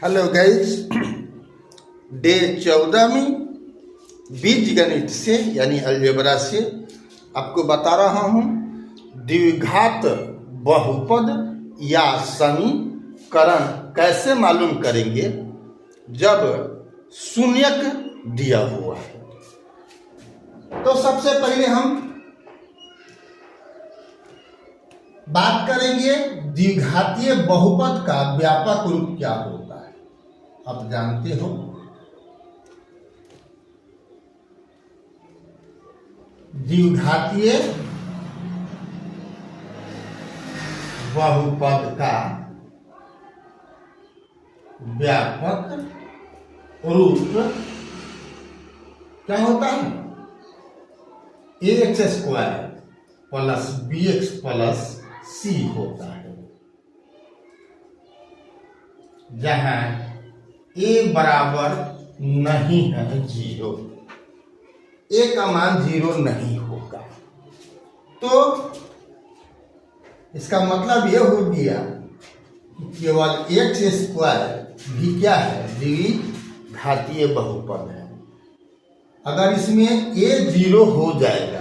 Hello guys, day 14 में बीज गणित से यानी अलजेब्रा से आपको बता रहा हूँ द्विघात बहुपद या समीकरण कैसे मालूम करेंगे जब शून्यक दिया हुआ है। तो सबसे पहले हम बात करेंगे द्विघातीय बहुपद का व्यापक रूप क्या होता है। आप जानते हो द्विघातीय बहुपद का व्यापक रूप क्या होता है? ax square plus bx plus c होता है, जहां a बराबर नहीं है 0, a का मान 0 नहीं होगा। तो इसका मतलब यह हो गया कि केवल x स्क्वायर भी क्या है? द्विघातीय बहुपद है। अगर इसमें a 0 हो जाएगा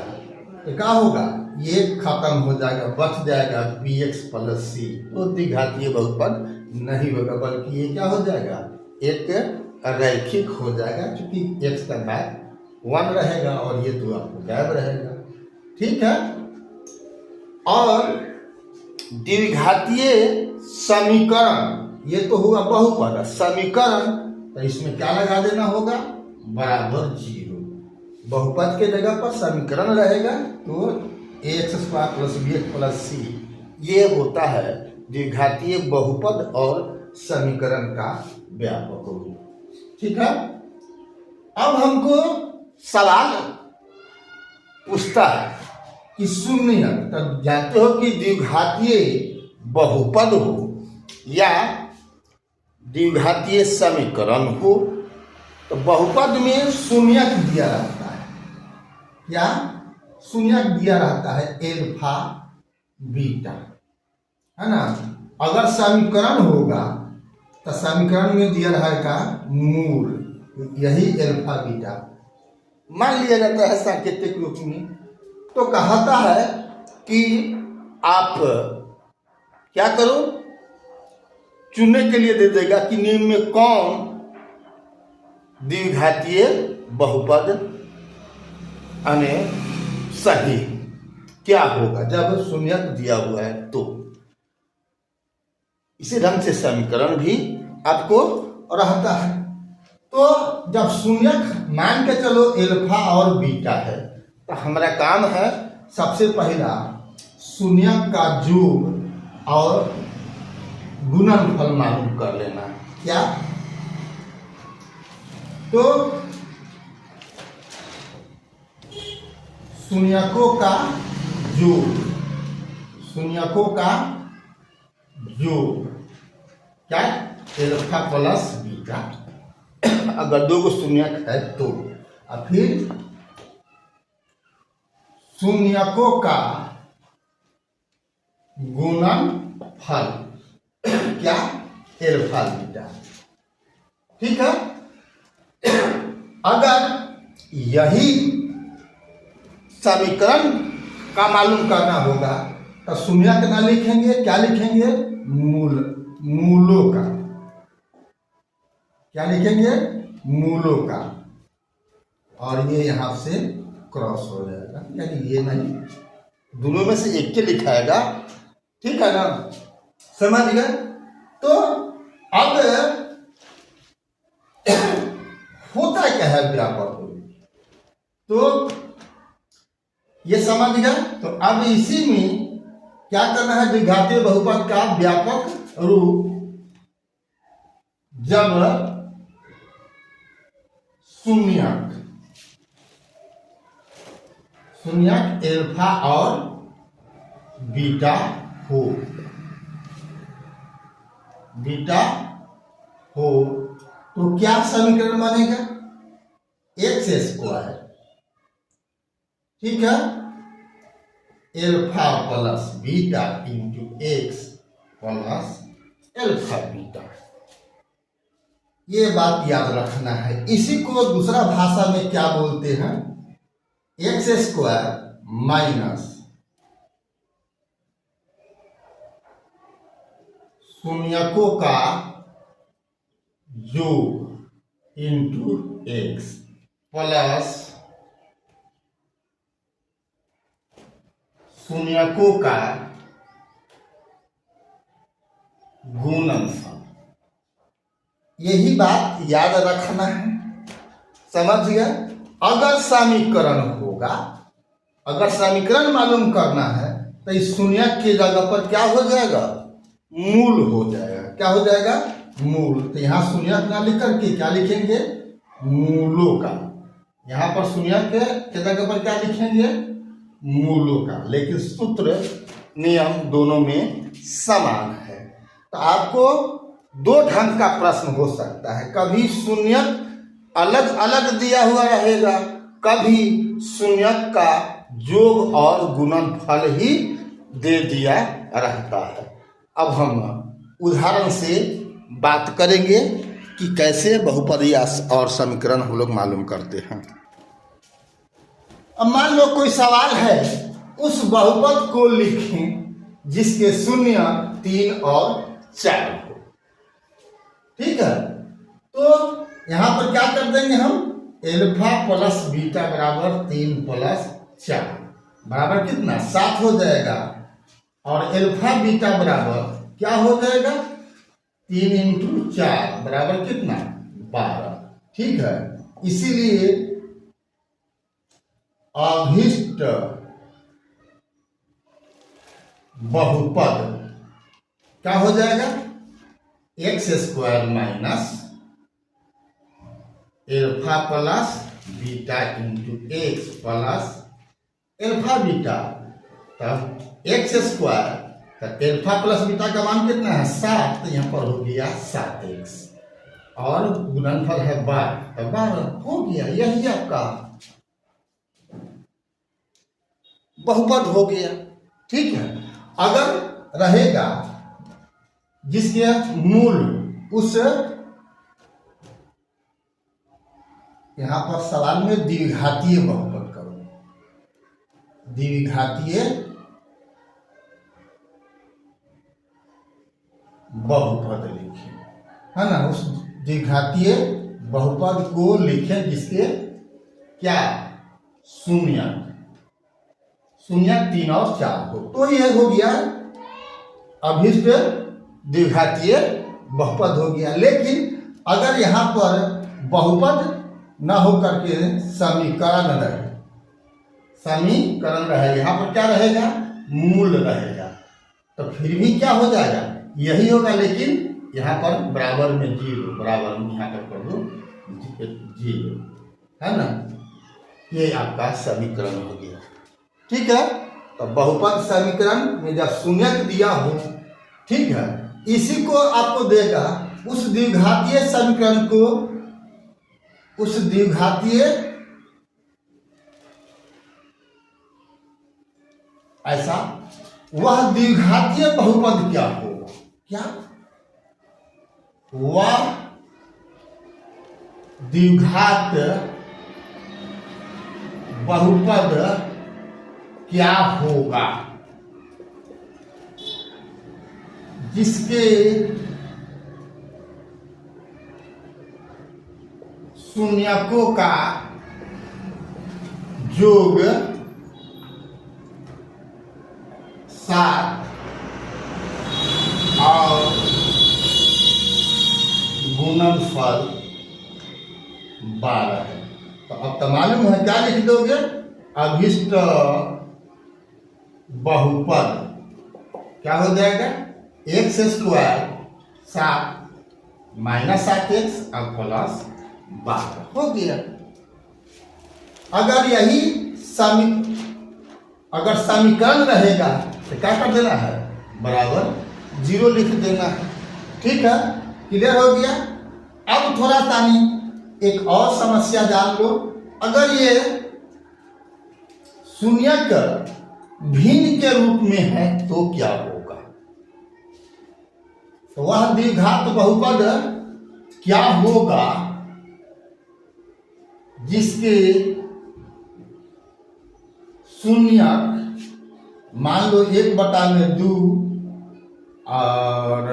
तो क्या होगा? ये खत्म हो जाएगा, बच जाएगा bx प्लस c, तो द्विघातीय बहुपद नहीं होगा, बल्कि ये क्या हो जाएगा? एक रैखिक हो जाएगा, क्योंकि x का मान 1 रहेगा और ये तो आपको गायब रहेगा। ठीक है। और द्विघातीय समीकरण, ये तो हुआ बहुपद, समीकरण तो इसमें क्या लगा देना होगा? बराबर 0। बहुपद के जगह पर समीकरण रहेगा तो ax square plus bx plus c, ये होता है द्विघातीय बहुपद और समीकरण का व्यापक रूप। ठीक है। अब हमको सवाल पूछता है कि शून्य, तब जानते हो कि द्विघातीय बहुपद हो या द्विघातीय समीकरण हो तो बहुपद में शून्यक दिया रहता है। क्या शून्यक दिया रहता है? एल्फा बीटा, है ना। अगर समीकरण होगा तो समीकरण में दिया रहेगा मूल, यही एल्फा बीटा मान लिया जाता है सांकेतिक रूप में। तो कहता है कि आप क्या करो, चुनने के लिए दे देगा कि निम्न में कौन द्विघातीय बहुपद यानी सही क्या होगा जब शून्यक दिया हुआ है। तो इसी ढंग से समीकरण भी आपको रहता है। तो जब शून्यक मान के चलो एल्फा और बीटा है तो हमारा काम है सबसे पहला शून्यक का योग और गुणनफल मालूम कर लेना। क्या? तो शून्यकों का योग, शून्यकों का योग क्या? एल्फा प्लस बीटा, अगर दो शून्यक है तो। और फिर शून्यकों का गुणनफल क्या? Alpha beta. ठीक है। अगर यही समीकरण का मालूम करना होगा तो शून्यक ना लिखेंगे, क्या लिखेंगे? मूलों का। क्या लिखेंगे? मूलों का। और ये यहां से क्रॉस हो जाएगा, यानी ये नहीं, दोनों में से एक के लिखाएगा। ठीक है ना, समझ गए? तो अब होता क्या है व्यापक रूप, तो ये समझ गए। तो अब इसी में क्या करना है? द्विघातीय बहुपद का व्यापक रूप जब शून्यक एल्फा और बीटा हो, तो क्या समीकरण बनेगा? एक्स स्क्वायर, ठीक है, alpha plus beta into x plus alpha beta. ये बात याद रखना है। इसी को दूसरा भाषा में क्या बोलते हैं? एक्स स्क्वायर माइनस शून्यकों का योग इंटू एक्स प्लस शून्यकों का गुणनफल। यही बात याद रखना है, समझ गए? अगर समीकरण होगा, अगर समीकरण मालूम करना है तो इस शून्यक की जगह पर क्या हो जाएगा? मूल हो जाएगा। क्या हो जाएगा? मूल। तो यहाँ शून्यक ना लिख करके क्या लिखेंगे? मूलों का। यहाँ पर शून्यक के जगह पर क्या लिखेंगे? मूलों का। लेकिन सूत्र नियम दोनों में समान है। तो आपको दो ढंग का प्रश्न हो सकता है। कभी शून्यक अलग अलग दिया हुआ रहेगा, कभी शून्यक का योग और गुणनफल ही दे दिया रहता है। अब हम उदाहरण से बात करेंगे कि कैसे बहुपदी और समीकरण हम लोग मालूम करते हैं। अब मान लो कोई सवाल है, उस बहुपद को लिखें जिसके शून्य 3 और 4 हो। ठीक है, तो यहां पर क्या कर देंगे हम? एल्फा प्लस बीटा बराबर 3 प्लस 4 बराबर कितना? 7 हो जाएगा। और एल्फा बीटा बराबर क्या हो जाएगा? 3 इंटू 4 बराबर कितना? 12। ठीक है, इसीलिए अभीष्ट बहुपद क्या हो जाएगा? X square minus alpha plus beta into x plus alpha beta. तब एक्स स्क्वायर, तो एल्फा प्लस बीटा का मान कितना है? 7। तो यहाँ पर हो गया 7x और गुणनफल है 12, तो 12 हो गया। यही आपका बहुपद हो गया। ठीक है, अगर रहेगा जिसके मूल उस, यहां पर सवाल में द्विघातीय बहुपद करो, द्विघातीय बहुपद लिखें, है ना? उस द्विघातीय बहुपद को लिखें जिसके क्या? शून्य 3 और 4 हो। तो यह हो गया अभीष्ट द्विघातीय बहुपद हो गया। लेकिन अगर यहाँ पर बहुपद न हो करके समीकरण रहे, समीकरण रहे, यहाँ पर क्या रहेगा? मूल रहेगा, तो फिर भी क्या हो जाएगा? यही होगा। लेकिन यहाँ पर बराबर में 0, बराबर में यहाँ पर कर दो 0, है ना? ये आपका समीकरण हो गया। ठीक है, तो बहुपद समीकरण में जब शून्यक दिया हो, ठीक है, इसी को आपको देगा उस द्विघातीय समीकरण को, उस द्विघातीय, ऐसा वह द्विघातीय बहुपद क्या होगा? क्या? वह द्विघात बहुपद क्या होगा जिसके शून्यकों का योग 7 और गुणनफल 12 है। तो अब तो मालूम है, क्या लिख दोगे? अभीष्ट बहुपद क्या हो जाएगा? एक्स स्क्वायर 7 माइनस 7x और प्लस 12 हो गया। अगर यही अगर समीकरण रहेगा तो क्या कर देना है? बराबर 0 लिख देना है। ठीक है, क्लियर हो गया। अब थोड़ा तानी एक और समस्या जान लो। अगर ये शून्यक भिन्न के रूप में है तो क्या होगा? तो वह द्विघात बहुपद क्या होगा जिसके शून्यक मान लो 1/2 और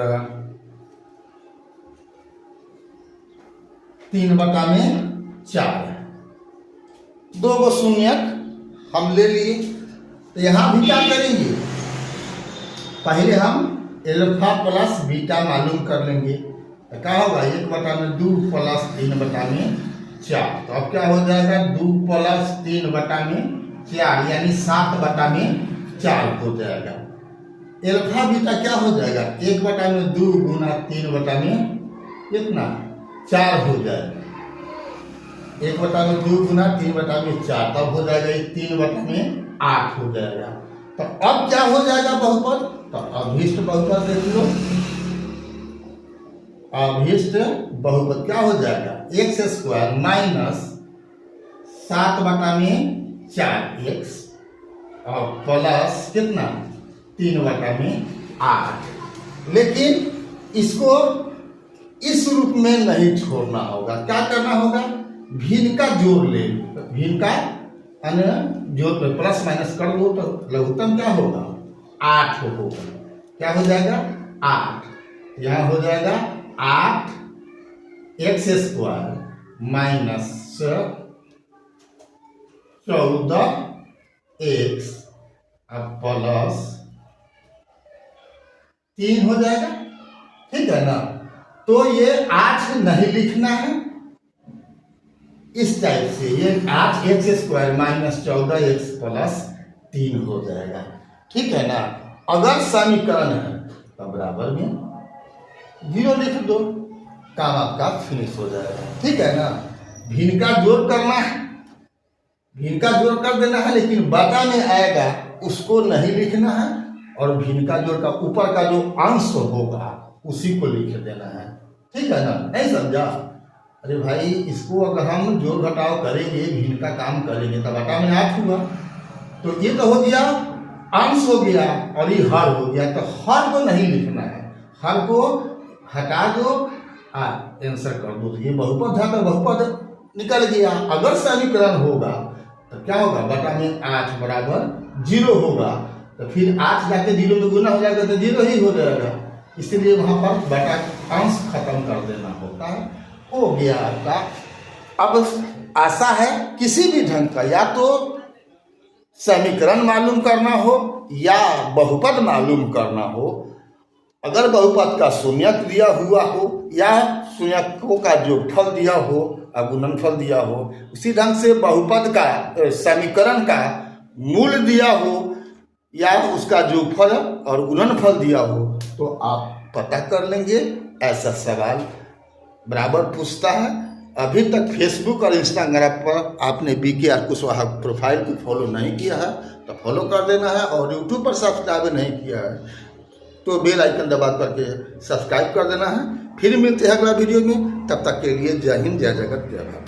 3/4 है। 2 गो शून्यक हम ले लिए। तो यहां भी क्या करेंगे, पहले हम अल्फा प्लस बीटा मालूम कर लेंगे। तो क्या होगा 1/2 प्लस 3/4। तो अब क्या हो जाएगा 2 प्लस 3/4 यानी 7/4 हो जाएगा। अल्फा बीटा क्या हो जाएगा 1/2 गुना 3/4 कितना 4 हो जाएगा। 1/2 गुना 3/4 तब हो जाएगा 3/8 हो जाएगा। तो अब क्या हो जाएगा बहुपद, तो अभीष्ट बहुपद देख लो। अभीष्ट बहुपद क्या हो जाएगा x² माइनस 7/4x और प्लस कितना 3/8। लेकिन इसको इस रूप में नहीं छोड़ना होगा, क्या करना होगा भिन्न का जोड़ ले। भिन्न का जोड़ पे प्लस माइनस कर दो तो लघुत्तम क्या होगा 8 होगा। क्या हो जाएगा 8। यहाँ हो जाएगा 8x² माइनस 14x अब प्लस 3 हो जाएगा। ठीक है ना। तो ये 8 नहीं लिखना है, इस टाइप से ये 8x² माइनस 14x प्लस 3 हो जाएगा। ठीक है ना। अगर समीकरण है तो बराबर में 0 लिख दो, काम आपका फिनिश हो जाएगा। ठीक है ना। भिन्न का जोड़ करना है, भिन्न का जोड़ कर देना है, लेकिन बटा में आएगा उसको नहीं लिखना है और भिन्न का जोड़ का ऊपर का जो अंश होगा उसी को लिख देना है। ठीक है ना। नहीं समझा। अरे भाई इसको अगर हम जोड़ घटाव करेंगे भिन्न का काम करेंगे तो बटा में 8 हुआ, तो ये तो हो गया अंश हो गया और ये हर हो गया। तो हर को नहीं लिखना है, हर को हटा दो आंसर कर दो। तो ये बहुपद था तो बहुपद निकल गया। अगर समीकरण होगा तो क्या होगा बटा में 8 बराबर 0 होगा। तो फिर 8 जाके 0 में गुना हो जाएगा तो 0 ही हो जाएगा। इसलिए वहां पर बटा अंश खत्म कर देना होता है। हो गया आपका। अब आशा है किसी भी ढंग का या तो समीकरण मालूम करना हो या बहुपद मालूम करना हो, अगर बहुपद का शून्यक दिया हुआ हो या शून्यकों का जोगफल दिया हो और गुणनफल दिया हो, उसी ढंग से बहुपद का समीकरण का मूल दिया हो या उसका जोगफल और गुणनफल दिया हो तो आप पता कर लेंगे। ऐसा सवाल बराबर पूछता है। अभी तक फेसबुक और इंस्टाग्राम पर आपने BKR कुशवाहा प्रोफाइल को फॉलो नहीं किया है तो फॉलो कर देना है, और यूट्यूब पर सब्सक्राइब नहीं किया है तो बेल आइकन दबा करके सब्सक्राइब कर देना है। फिर मिलते हैं अगला वीडियो में, तब तक के लिए जय हिंद, जय जगत, जय भारत।